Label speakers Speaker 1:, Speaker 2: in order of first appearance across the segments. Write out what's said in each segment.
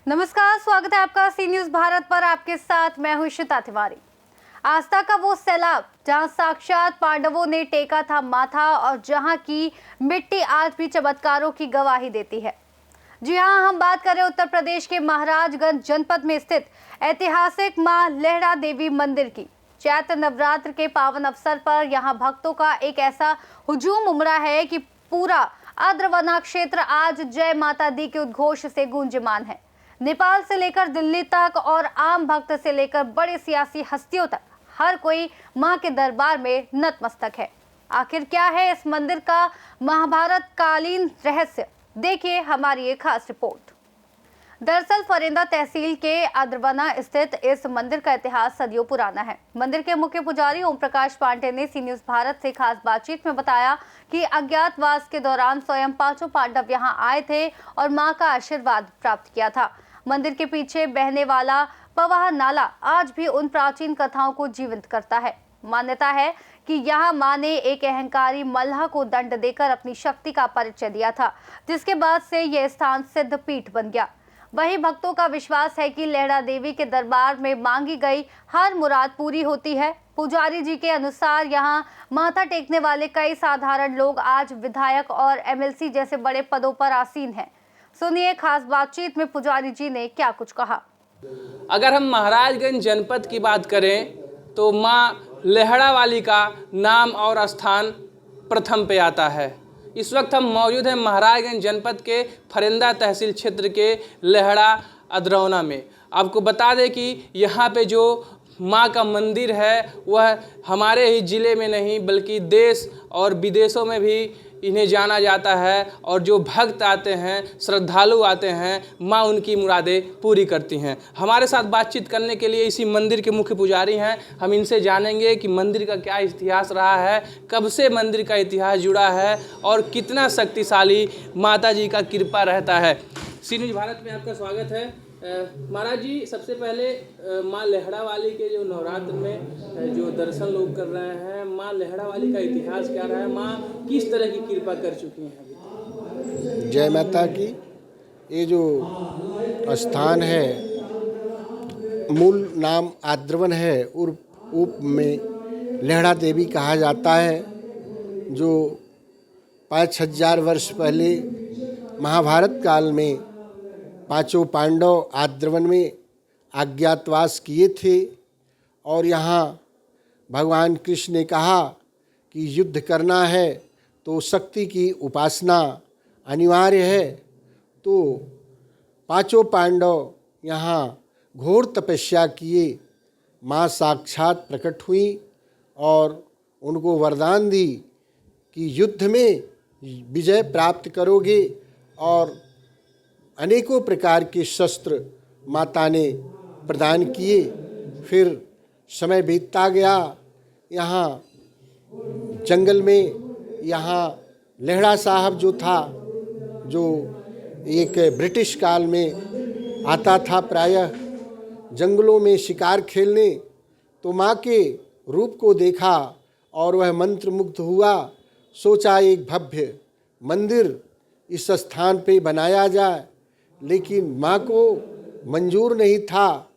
Speaker 1: नमस्कार, स्वागत है आपका सी न्यूज भारत पर। आपके साथ मैं हूं श्वेता तिवारी। आस्था का वो सैलाब जहां साक्षात पांडवों ने टेका था माथा और जहां की मिट्टी आज भी चमत्कारों की गवाही देती है। जी हां, हम बात कर रहे हैं उत्तर प्रदेश के महाराजगंज जनपद में स्थित ऐतिहासिक मां लेहड़ा देवी मंदिर की। चैत्र नवरात्र के पावन अवसर पर यहां भक्तों का एक ऐसा हुजूम उमड़ा है कि पूरा आद्रवना क्षेत्र आज जय माता दी के उद्घोष से गूंजमान है। नेपाल से लेकर दिल्ली तक और आम भक्त से लेकर बड़े सियासी हस्तियों तक हर कोई मां के दरबार में नतमस्तक है। आखिर क्या है इस मंदिर का महाभारत कालीन रहस्य, देखिए हमारी एक खास रिपोर्ट। दरअसल फरेंदा तहसील के आद्रवना स्थित इस मंदिर का इतिहास सदियों पुराना है। मंदिर के मुख्य पुजारी ओम प्रकाश पांडे ने सी न्यूज भारत से खास बातचीत में बताया कि अज्ञातवास के दौरान स्वयं पांचों पांडव यहां आए थे और मां का आशीर्वाद प्राप्त किया था। मंदिर के पीछे बहने वाला पवाह नाला आज भी उन प्राचीन कथाओं को जीवंत करता है। मान्यता है कि यहाँ मां ने एक अहंकारी मल्लाह को दंड देकर अपनी शक्ति का परिचय दिया था, जिसके बाद से यह स्थान सिद्ध पीठ बन गया। वहीं भक्तों का विश्वास है कि लेहड़ा देवी के दरबार में मांगी गई हर मुराद पूरी होती है। पुजारी जी के अनुसार यहाँ माथा टेकने वाले कई साधारण लोग आज विधायक और एमएलसी जैसे बड़े पदों पर आसीन हैं। सुनिए खास बातचीत में पुजारी जी ने क्या कुछ कहा।
Speaker 2: अगर हम महाराजगंज जनपद की बात करें तो मां लेहड़ा वाली का नाम और स्थान प्रथम पे आता है। इस वक्त हम मौजूद हैं महाराजगंज जनपद के फरेंदा तहसील क्षेत्र के लेहड़ा आद्रवना में। आपको बता दें कि यहाँ पे जो माँ का मंदिर है वह हमारे ही ज़िले में नहीं बल्कि देश और विदेशों में भी इन्हें जाना जाता है और जो भक्त आते हैं, श्रद्धालु आते हैं, माँ उनकी मुरादें पूरी करती हैं। हमारे साथ बातचीत करने के लिए इसी मंदिर के मुख्य पुजारी हैं। हम इनसे जानेंगे कि मंदिर का क्या इतिहास रहा है, कब से मंदिर का इतिहास जुड़ा है और कितना शक्तिशाली माता जी का कृपा रहता है। सी न्यूज भारत में आपका स्वागत है। महाराज जी, सबसे पहले माँ लेहड़ा वाली के जो नवरात्र में जो दर्शन लोग कर रहे हैं, माँ लेहड़ा वाली का इतिहास क्या रहा है, माँ किस तरह की कृपा कर चुकी हैं अभी?
Speaker 3: जय माता की। ये जो स्थान है, मूल नाम आद्रवन है, उप में लेहड़ा देवी कहा जाता है, जो 5000 वर्ष पहले महाभारत काल में पांचों पांडव आद्रवन में अज्ञातवास किए थे और यहाँ भगवान कृष्ण ने कहा कि युद्ध करना है तो शक्ति की उपासना अनिवार्य है। तो पांचों पांडव यहाँ घोर तपस्या किए, माँ साक्षात प्रकट हुई और उनको वरदान दी कि युद्ध में विजय प्राप्त करोगे और अनेकों प्रकार के शस्त्र माता ने प्रदान किए। फिर समय बीतता गया, यहाँ जंगल में यहाँ लेहड़ा साहब जो था, जो एक ब्रिटिश काल में आता था प्रायः जंगलों में शिकार खेलने, तो माँ के रूप को देखा और वह मंत्रमुग्ध हुआ। सोचा एक भव्य मंदिर इस स्थान पे बनाया जाए, लेकिन माँ को मंजूर नहीं था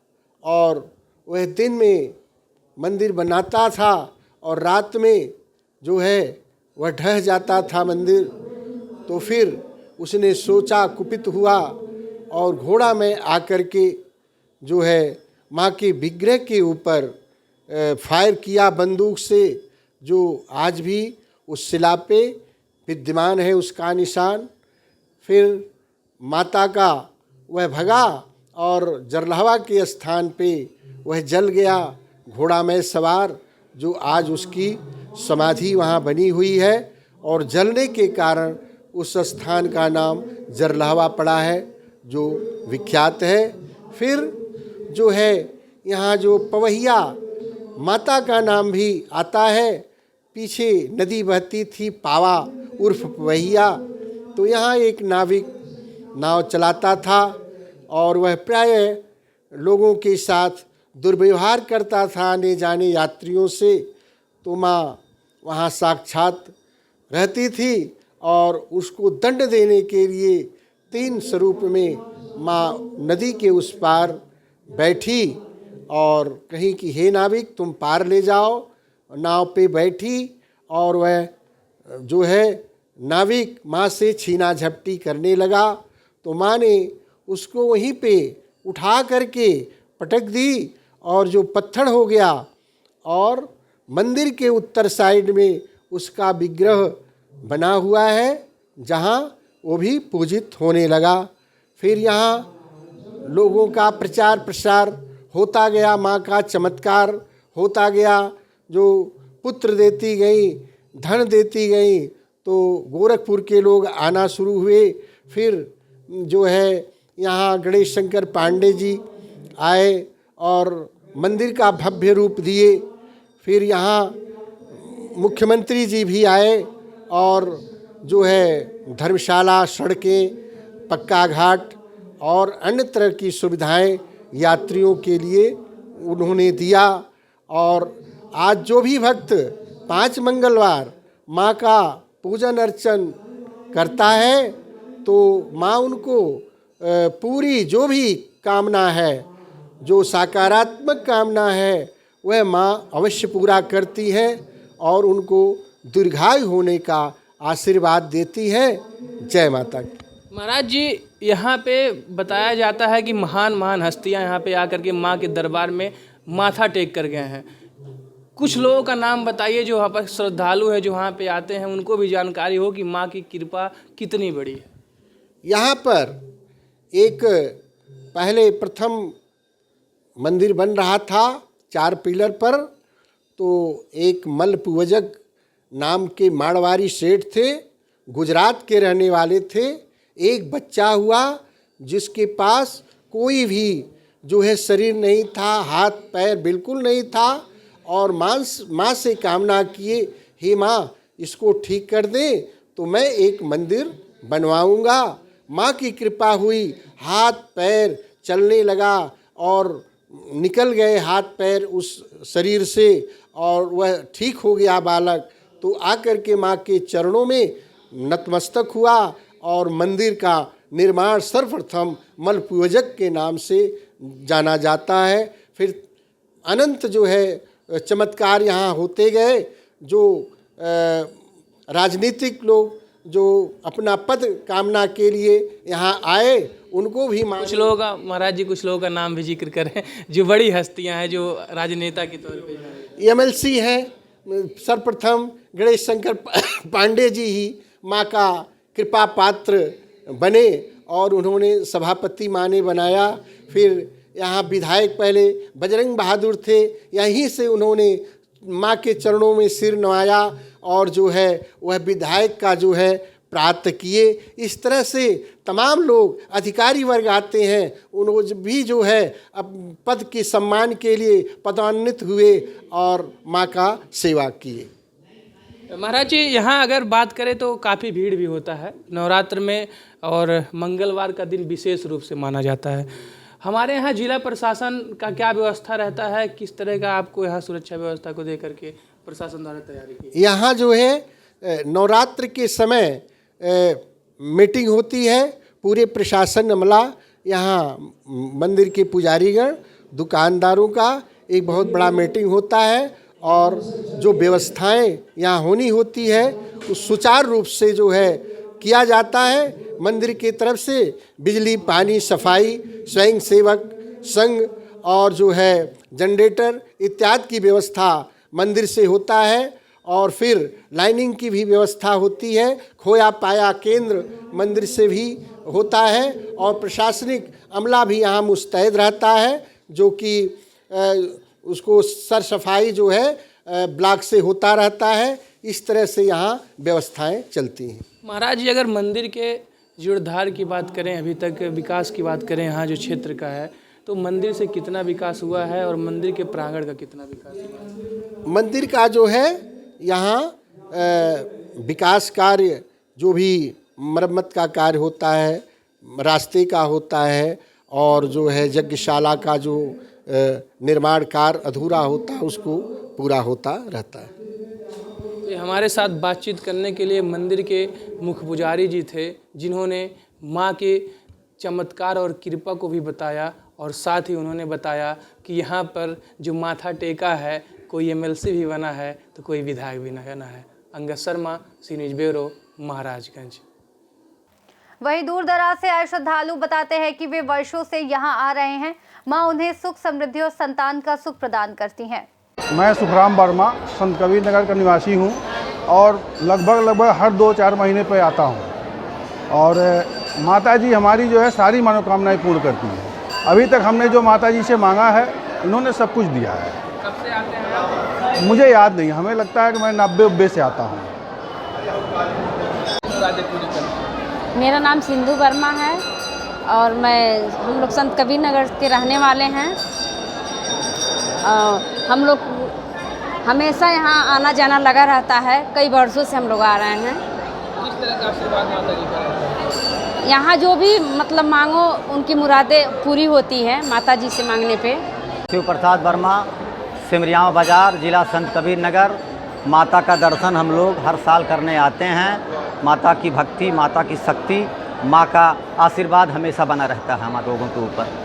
Speaker 3: और वह दिन में मंदिर बनाता था और रात में जो है वह ढह जाता था मंदिर। तो फिर उसने सोचा, कुपित हुआ और घोड़ा में आकर के जो है माँ के विग्रह के ऊपर फायर किया बंदूक से, जो आज भी उस शिला पे विद्यमान है उसका निशान। फिर माता का वह भगा और जरलहवा के स्थान पे वह जल गया, घोड़ा में सवार, जो आज उसकी समाधि वहाँ बनी हुई है और जलने के कारण उस स्थान का नाम जरलहवा पड़ा है, जो विख्यात है। फिर जो है यहाँ जो पवैया माता का नाम भी आता है, पीछे नदी बहती थी पावा उर्फ पवैया, तो यहाँ एक नाविक नाव चलाता था और वह प्रायः लोगों के साथ दुर्व्यवहार करता था, आने जाने यात्रियों से। तो माँ वहाँ साक्षात रहती थी और उसको दंड देने के लिए 3 स्वरूप में माँ नदी के उस पार बैठी और कहीं कि हे नाविक तुम पार ले जाओ। नाव पे बैठी और वह जो है नाविक माँ से छीना झपटी करने लगा तो माँ ने उसको वहीं पे उठा करके पटक दी और जो पत्थर हो गया और मंदिर के उत्तर साइड में उसका विग्रह बना हुआ है जहाँ वो भी पूजित होने लगा। फिर यहाँ लोगों का प्रचार प्रसार होता गया, माँ का चमत्कार होता गया, जो पुत्र देती गई, धन देती गई, तो गोरखपुर के लोग आना शुरू हुए। फिर जो है यहाँ गणेश शंकर पांडे जी आए और मंदिर का भव्य रूप दिए। फिर यहाँ मुख्यमंत्री जी भी आए और जो है धर्मशाला, सड़कें, पक्का घाट और अन्य तरह की सुविधाएं यात्रियों के लिए उन्होंने दिया। और आज जो भी भक्त 5 मंगलवार माँ का पूजन अर्चन करता है तो माँ उनको पूरी जो भी कामना है, जो सकारात्मक कामना है, वह माँ अवश्य पूरा करती है और उनको दीर्घायु होने का आशीर्वाद देती है। जय माता की।
Speaker 2: महाराज जी, यहाँ पे बताया जाता है कि महान महान हस्तियाँ यहाँ पे आकर के माँ के दरबार में माथा टेक कर गए हैं। कुछ लोगों का नाम बताइए जो वहाँ पर श्रद्धालु हैं, जो वहाँ पे आते हैं, उनको भी जानकारी हो कि माँ की कृपा कितनी बड़ी है।
Speaker 3: यहाँ पर एक पहले प्रथम मंदिर बन रहा था 4 पिलर पर, तो एक मल्लपूवजक नाम के मारवाड़ी सेठ थे, गुजरात के रहने वाले थे। एक बच्चा हुआ जिसके पास कोई भी जो है शरीर नहीं था, हाथ पैर बिल्कुल नहीं था, और माँ से कामना किए, हे माँ इसको ठीक कर दे तो मैं एक मंदिर बनवाऊंगा। माँ की कृपा हुई, हाथ पैर चलने लगा और निकल गए हाथ पैर उस शरीर से और वह ठीक हो गया बालक। तो आकर के माँ के चरणों में नतमस्तक हुआ और मंदिर का निर्माण सर्वप्रथम मल्लपूवजक के नाम से जाना जाता है। फिर अनंत जो है चमत्कार यहाँ होते गए। जो राजनीतिक लोग जो अपना पद कामना के लिए यहाँ आए उनको भी
Speaker 2: कुछ लोगों का महाराज जी, कुछ लोगों का नाम भी जिक्र करें जो बड़ी हस्तियाँ हैं, जो राजनेता के तौर पे।
Speaker 3: MLC है सर्वप्रथम गणेश शंकर पांडे जी ही माँ का कृपा पात्र बने और उन्होंने सभापति माँ ने बनाया। फिर यहाँ विधायक पहले बजरंग बहादुर थे, यहीं से उन्होंने माँ के चरणों में सिर नवाया और जो है वह विधायक का जो है प्राप्त किए। इस तरह से तमाम लोग अधिकारी वर्ग आते हैं, उन्होंने भी जो है अब पद के सम्मान के लिए पदोन्नत हुए और माँ का सेवा किए।
Speaker 2: महाराज जी, यहाँ अगर बात करें तो काफ़ी भीड़ भी होता है नवरात्र में, और मंगलवार का दिन विशेष रूप से माना जाता है। हमारे यहाँ जिला प्रशासन का क्या व्यवस्था रहता है, किस तरह का आपको यहाँ सुरक्षा व्यवस्था को देकर के प्रशासन द्वारा तैयारी की?
Speaker 3: यहाँ जो है नवरात्र के समय मीटिंग होती है, पूरे प्रशासन अमला, यहाँ मंदिर के पुजारीगण, दुकानदारों का एक बहुत बड़ा मीटिंग होता है और जो व्यवस्थाएं यहाँ होनी होती है उस सुचारू रूप से जो है किया जाता है। मंदिर की तरफ से बिजली, पानी, सफाई, स्वयं सेवक संघ और जो है जनरेटर इत्यादि की व्यवस्था मंदिर से होता है। और फिर लाइनिंग की भी व्यवस्था होती है। खोया पाया केंद्र मंदिर से भी होता है और प्रशासनिक अमला भी यहाँ मुस्तैद रहता है, जो कि उसको सर सफाई जो है ब्लॉक से होता रहता है। इस तरह से यहाँ व्यवस्थाएं चलती हैं।
Speaker 2: महाराज जी, अगर मंदिर के जीर्णोद्धार की बात करें, अभी तक विकास की बात करें यहाँ जो क्षेत्र का है, तो मंदिर से कितना विकास हुआ है और मंदिर के प्रांगण का कितना विकास हुआ है?
Speaker 3: मंदिर का जो है यहाँ विकास कार्य, जो भी मरम्मत का कार्य होता है, रास्ते का होता है और जो है यज्ञशाला का जो निर्माण कार्य अधूरा होता है उसको पूरा होता रहता है।
Speaker 2: ये हमारे साथ बातचीत करने के लिए मंदिर के मुख्य पुजारी जी थे, जिन्होंने माँ के चमत्कार और कृपा को भी बताया और साथ ही उन्होंने बताया कि यहाँ पर जो माथा टेका है, कोई एमएलसी भी बना है तो कोई विधायक भी बना है। अंगद शर्मा, सी न्यूज़ ब्यूरो, महाराजगंज।
Speaker 1: वहीं दूर दराज से आए श्रद्धालु बताते हैं कि वे वर्षों से यहाँ आ रहे हैं। माँ उन्हें सुख, समृद्धि और संतान का सुख प्रदान करती हैं।
Speaker 4: मैं सुखराम वर्मा संत कबीर नगर का निवासी हूँ और लगभग हर 2-4 महीने पे आता हूँ। और माता जी हमारी जो है सारी मनोकामनाएं पूर्ण करती हैं। अभी तक हमने जो माता जी से मांगा है, इन्होंने सब कुछ दिया है।
Speaker 2: कब से आते हैं आप?
Speaker 4: मुझे याद नहीं, हमें लगता है कि मैं 90-90 से आता हूँ।
Speaker 5: मेरा नाम सिंधु वर्मा है और हम लोग संत कबीर नगर के रहने वाले हैं। हम लोग हमेशा यहाँ आना जाना लगा रहता है, कई वर्षों से हम लोग आ रहे हैं।
Speaker 2: किस तरह का आशीर्वाद माता जी का रहता है?
Speaker 5: यहाँ जो भी मतलब मांगो उनकी मुरादें पूरी होती है माता जी से मांगने पे।
Speaker 6: शिव प्रसाद वर्मा, सिमरिया बाजार, जिला संत कबीर नगर। माता का दर्शन हम लोग हर साल करने आते हैं। माता की भक्ति, माता की शक्ति, माँ का आशीर्वाद हमेशा बना रहता है हमारे लोगों के ऊपर।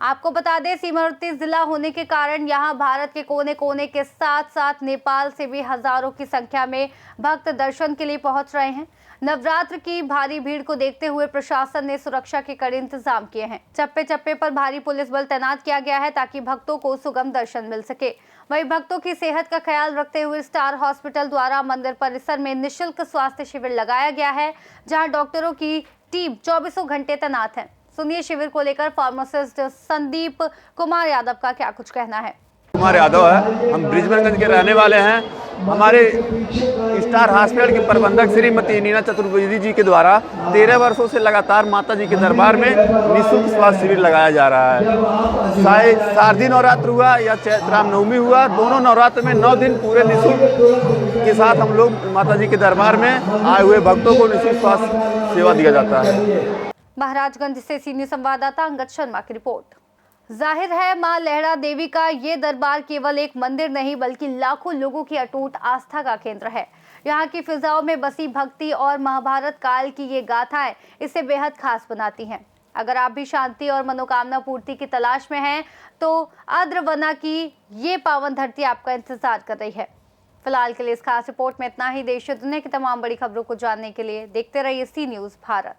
Speaker 1: आपको बता दें, सीमावर्ती जिला होने के कारण यहाँ भारत के कोने कोने के साथ साथ नेपाल से भी हजारों की संख्या में भक्त दर्शन के लिए पहुंच रहे हैं। नवरात्र की भारी भीड़ को देखते हुए प्रशासन ने सुरक्षा के कड़े इंतजाम किए हैं। चप्पे चप्पे पर भारी पुलिस बल तैनात किया गया है ताकि भक्तों को सुगम दर्शन मिल सके। वहीं भक्तों की सेहत का ख्याल रखते हुए स्टार हॉस्पिटल द्वारा मंदिर परिसर में निःशुल्क स्वास्थ्य शिविर लगाया गया है, जहां डॉक्टरों की टीम 24 घंटे तैनात है। सुनिए शिविर को लेकर फार्मासिस्ट संदीप कुमार यादव का क्या कुछ कहना है।
Speaker 7: कुमार यादव है, हम ब्रिजबेनगंज के रहने वाले हैं। हमारे स्टार हॉस्पिटल के प्रबंधक श्रीमती नीना चतुर्वेदी जी के द्वारा 13 वर्षों से लगातार माता जी के दरबार में निःशुल्क स्वास्थ्य शिविर लगाया जा रहा है। चाहे शारदीय नवरात्र हुआ या चैत्र रामनवमी हुआ, दोनों नवरात्र में 9 दिन पूरे निःशुल्क के साथ हम लोग माता जी के दरबार में आए हुए भक्तों को निःशुल्क स्वास्थ्य सेवा दिया जाता है।
Speaker 1: महाराजगंज से सीनियर संवाददाता अंगद शर्मा की रिपोर्ट। जाहिर है, मां लेहड़ा देवी का ये दरबार केवल एक मंदिर नहीं बल्कि लाखों लोगों की अटूट आस्था का केंद्र है। यहाँ की फिजाओं में बसी भक्ति और महाभारत काल की ये गाथाएं इसे बेहद खास बनाती हैं। अगर आप भी शांति और मनोकामना पूर्ति की तलाश में हैं तो आद्रवना की ये पावन धरती आपका इंतजार कर रही है। फिलहाल के लिए इस खास रिपोर्ट में इतना ही। देश और दुनिया की तमाम बड़ी खबरों को जानने के लिए देखते रहिए सी न्यूज़ भारत।